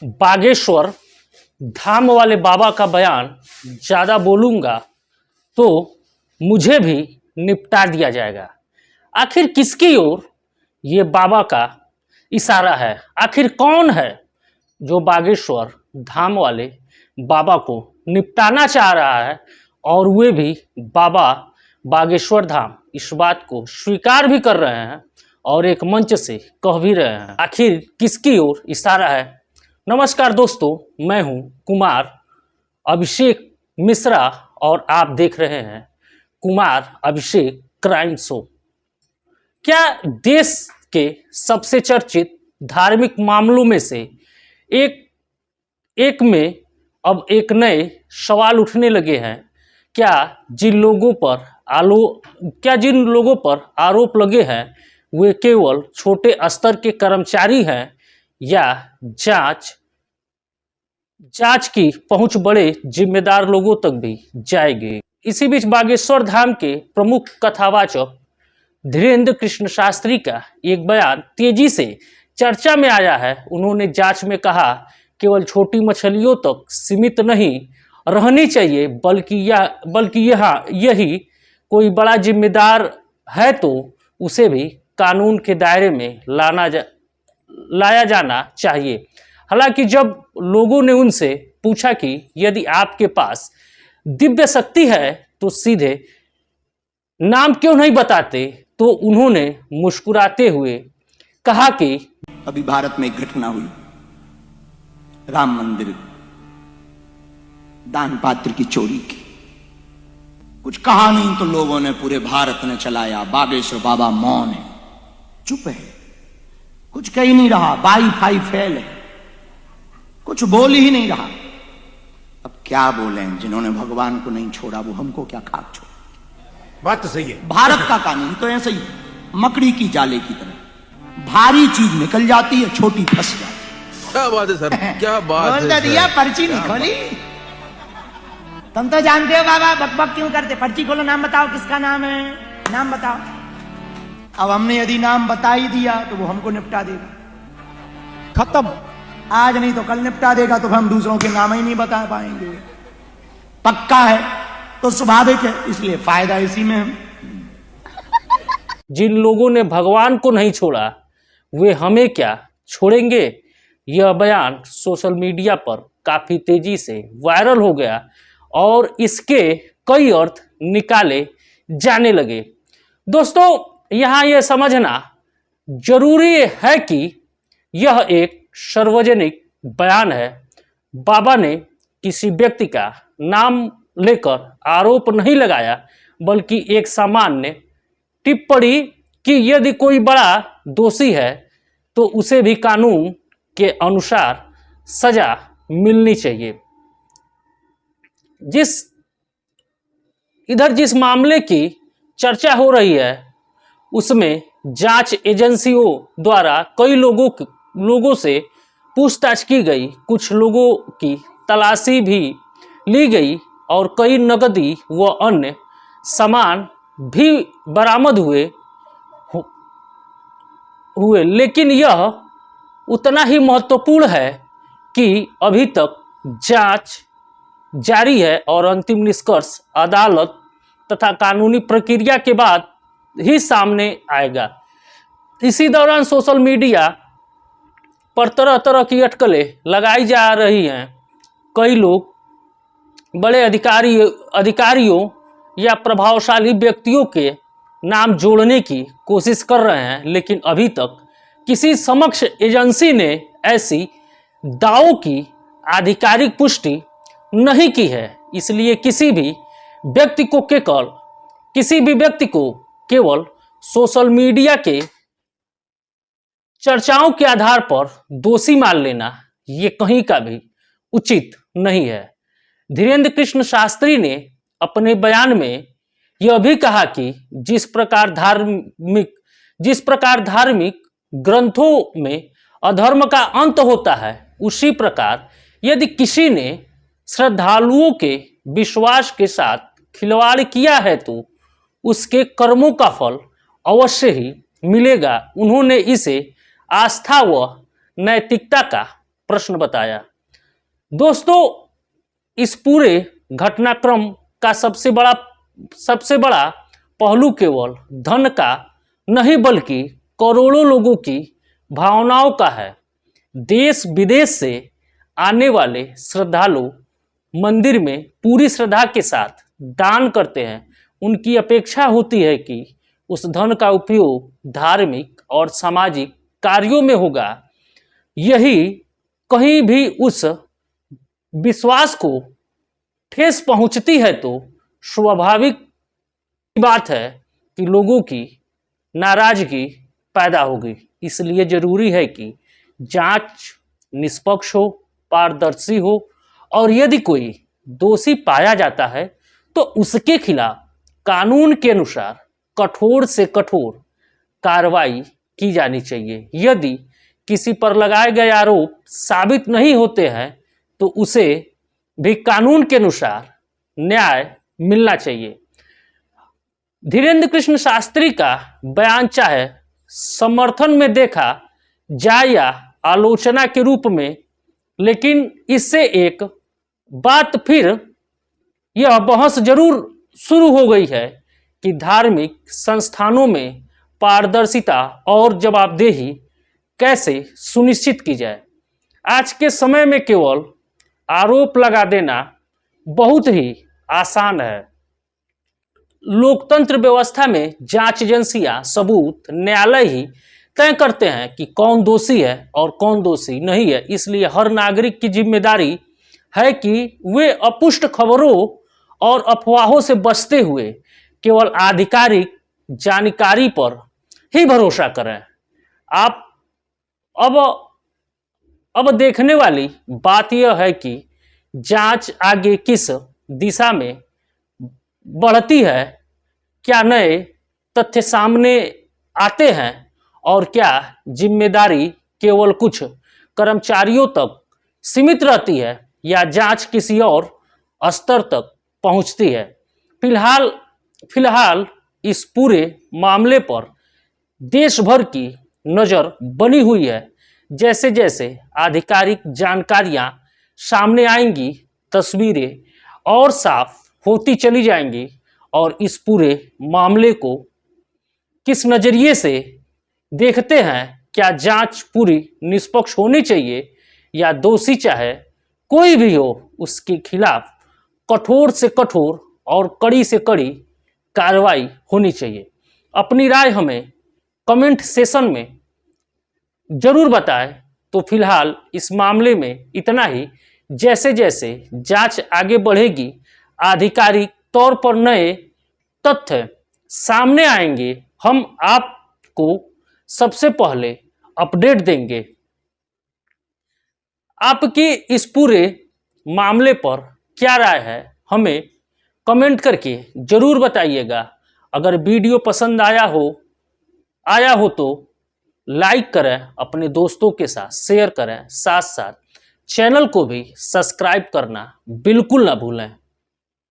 बागेश्वर धाम वाले बाबा का बयान ज़्यादा बोलूँगा तो मुझे भी निपटा दिया जाएगा। आखिर किसकी ओर ये बाबा का इशारा है? आखिर कौन है जो बागेश्वर धाम वाले बाबा को निपटाना चाह रहा है और वे भी बाबा बागेश्वर धाम इस बात को स्वीकार भी कर रहे हैं और एक मंच से कह भी रहे हैं? आखिर किसकी ओर इशारा है? नमस्कार दोस्तों, मैं हूं कुमार अभिषेक मिश्रा और आप देख रहे हैं कुमार अभिषेक क्राइम शो। क्या देश के सबसे चर्चित धार्मिक मामलों में से एक में अब एक नए सवाल उठने लगे हैं? क्या जिन लोगों पर आरोप लगे हैं वे केवल छोटे स्तर के कर्मचारी हैं या जांच की पहुंच बड़े जिम्मेदार लोगों तक भी जाएगी? इसी बीच बागेश्वर धाम के प्रमुख कथावाचक धीरेन्द्र कृष्ण शास्त्री का एक बयान तेजी से चर्चा में आया है। उन्होंने जांच में कहा केवल छोटी मछलियों तक सीमित नहीं रहनी चाहिए, बल्कि यही कोई बड़ा जिम्मेदार है तो उसे भी कानून के दायरे में लाया जाना चाहिए। हालांकि जब लोगों ने उनसे पूछा कि यदि आपके पास दिव्य शक्ति है तो सीधे नाम क्यों नहीं बताते, तो उन्होंने मुस्कुराते हुए कहा कि अभी भारत में एक घटना हुई, राम मंदिर दान पात्र की चोरी की। कुछ कहा नहीं तो लोगों ने, पूरे भारत ने चलाया। बागेश्वर बाबा मौन है, चुप है, कुछ कह ही नहीं रहा, वाईफाई फेल है, कुछ बोल ही नहीं रहा। अब क्या बोले? जिन्होंने भगवान को नहीं छोड़ा वो हमको क्या खाक छोड़ा? बात तो सही है। भारत का कानून तो ऐसा ही, मकड़ी की जाले की तरह, भारी चीज निकल जाती है, छोटी फंस जाती है। क्या बात है सर, क्या बात है बोल दिया, पर्ची नहीं खोली। तुम तो जानते हो बाबा बकबक क्यों करते? पर्ची खोलो, नाम बताओ, किसका नाम है, नाम बताओ। अब हमने यदि नाम बता ही दिया तो वो हमको निपटा देगा, खत्म। आज नहीं तो कल निपटा देगा, तो हम दूसरों के नाम ही नहीं बता पाएंगे। पक्का है तो स्वाभाविक है, इसलिए फायदा इसी में है। जिन लोगों ने भगवान को नहीं छोड़ा वे हमें क्या छोड़ेंगे? यह बयान सोशल मीडिया पर काफी तेजी से वायरल हो गया और इसके कई अर्थ निकाले जाने लगे। दोस्तों, यहाँ यह समझना जरूरी है कि यह एक सार्वजनिक बयान है। बाबा ने किसी व्यक्ति का नाम लेकर आरोप नहीं लगाया, बल्कि एक सामान्य टिप्पणी कि यदि कोई बड़ा दोषी है तो उसे भी कानून के अनुसार सजा मिलनी चाहिए। जिस मामले की चर्चा हो रही है उसमें जांच एजेंसियों द्वारा कई लोगों से पूछताछ की गई, कुछ लोगों की तलाशी भी ली गई और कई नकदी व अन्य सामान भी बरामद हुए, लेकिन यह उतना ही महत्वपूर्ण है कि अभी तक जांच जारी है और अंतिम निष्कर्ष अदालत तथा कानूनी प्रक्रिया के बाद ही सामने आएगा। इसी दौरान सोशल मीडिया पर तरह तरह की अटकलें लगाई जा रही हैं। कई लोग बड़े अधिकारियों या प्रभावशाली व्यक्तियों के नाम जोड़ने की कोशिश कर रहे हैं, लेकिन अभी तक किसी समक्ष एजेंसी ने ऐसी दावों की आधिकारिक पुष्टि नहीं की है। इसलिए किसी भी व्यक्ति को केवल सोशल मीडिया के चर्चाओं के आधार पर दोषी मान लेना ये कहीं का भी उचित नहीं है। धीरेन्द्र कृष्ण शास्त्री ने अपने बयान में यह भी कहा कि जिस प्रकार धार्मिक ग्रंथों में अधर्म का अंत होता है, उसी प्रकार यदि किसी ने श्रद्धालुओं के विश्वास के साथ खिलवाड़ किया है तो उसके कर्मों का फल अवश्य ही मिलेगा। उन्होंने इसे आस्था व नैतिकता का प्रश्न बताया। दोस्तों, इस पूरे घटनाक्रम का सबसे बड़ा पहलू केवल धन का नहीं बल्कि करोड़ों लोगों की भावनाओं का है। देश विदेश से आने वाले श्रद्धालु मंदिर में पूरी श्रद्धा के साथ दान करते हैं। उनकी अपेक्षा होती है कि उस धन का उपयोग धार्मिक और सामाजिक कार्यों में होगा। यही कहीं भी उस विश्वास को ठेस पहुंचती है तो स्वाभाविक बात है कि लोगों की नाराजगी पैदा होगी। इसलिए जरूरी है कि जांच निष्पक्ष हो, पारदर्शी हो और यदि कोई दोषी पाया जाता है तो उसके खिलाफ कानून के अनुसार कठोर से कठोर कार्रवाई की जानी चाहिए। यदि किसी पर लगाए गए आरोप साबित नहीं होते हैं तो उसे भी कानून के अनुसार न्याय मिलना चाहिए। धीरेन्द्र कृष्ण शास्त्री का बयान चाहे समर्थन में देखा जाए या आलोचना के रूप में, लेकिन इससे एक बात फिर यह बहस जरूर शुरू हो गई है कि धार्मिक संस्थानों में पारदर्शिता और जवाबदेही कैसे सुनिश्चित की जाए। आज के समय में केवल आरोप लगा देना बहुत ही आसान है। लोकतंत्र व्यवस्था में जांच एजेंसियां सबूत न्यायालय ही तय करते हैं कि कौन दोषी है और कौन दोषी नहीं है। इसलिए हर नागरिक की जिम्मेदारी है कि वे अपुष्ट खबरों और अफवाहों से बचते हुए केवल आधिकारिक जानकारी पर ही भरोसा करें। आप अब देखने वाली बात यह है कि जांच आगे किस दिशा में बढ़ती है, क्या नए तथ्य सामने आते हैं और क्या जिम्मेदारी केवल कुछ कर्मचारियों तक सीमित रहती है या जांच किसी और स्तर तक पहुंचती है। फिलहाल इस पूरे मामले पर देश भर की नज़र बनी हुई है। जैसे जैसे आधिकारिक जानकारियां सामने आएंगी, तस्वीरें और साफ होती चली जाएंगी और इस पूरे मामले को किस नज़रिए से देखते हैं, क्या जांच पूरी निष्पक्ष होनी चाहिए या दोषी चाहे कोई भी हो उसके खिलाफ कठोर से कठोर और कड़ी से कड़ी कार्रवाई होनी चाहिए। अपनी राय हमें कमेंट सेशन में जरूर बताएं। तो फिलहाल इस मामले में इतना ही। जैसे जैसे जांच आगे बढ़ेगी, आधिकारिक तौर पर नए तथ्य सामने आएंगे, हम आपको सबसे पहले अपडेट देंगे। आपकी इस पूरे मामले पर क्या राय है हमें कमेंट करके जरूर बताइएगा। अगर वीडियो पसंद आया हो तो लाइक करें, अपने दोस्तों के साथ शेयर करें, साथ साथ चैनल को भी सब्सक्राइब करना बिल्कुल ना भूलें।